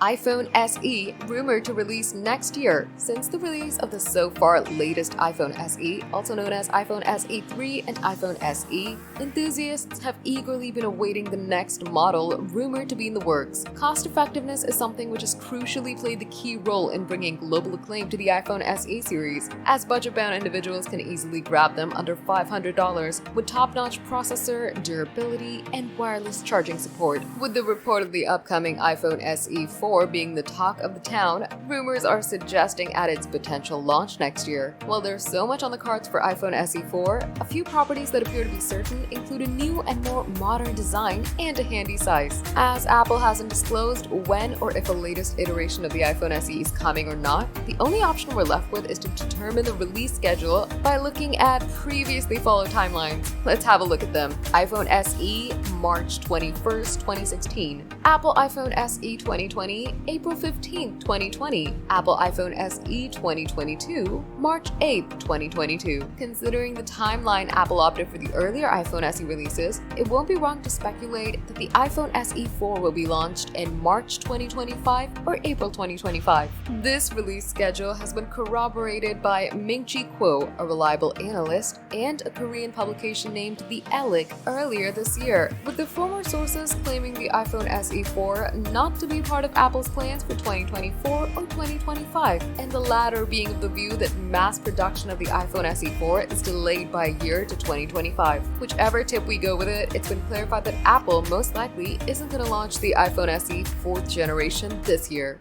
iPhone SE rumored to release next year. Since the release of the so far latest iPhone SE, also known as iPhone SE 3 and iPhone SE, enthusiasts have eagerly been awaiting the next model rumored to be in the works. Cost effectiveness is something which has crucially played the key role in bringing global acclaim to the iPhone SE series, as budget-bound individuals can easily grab them under $500 with top-notch processor, durability, and wireless charging support. With the reportedly upcoming iPhone SE 4 being the talk of the town, rumors are suggesting at its potential launch next year. While there's so much on the cards for iPhone SE 4, a few properties that appear to be certain include a new and more modern design and a handy size. As Apple hasn't disclosed when or if a latest iteration of the iPhone SE is coming or not, the only option we're left with is to determine the release schedule by looking at previously followed timelines. Let's have a look at them. iPhone SE, March 21st, 2016. Apple iPhone SE 2020, April 15th, 2020. Apple iPhone SE 2022, March 8th, 2022. Considering the timeline Apple opted for the earlier iPhone SE releases, it won't be wrong to speculate that the iPhone SE 4 will be launched in March 2025 or April 2025. This release schedule has been corroborated by Ming-Chi Kuo, a reliable analyst, and a Korean publication named The Elic earlier this year, with the former sources claiming the iPhone SE 4 not to be part of Apple's plans for 2024 or 2025, and the latter being of the view that mass production of the iPhone SE 4 is delayed by a year to 2025. Whichever tip we go with it, it's been clarified that Apple most likely isn't going to launch the iPhone SE 4th generation this year.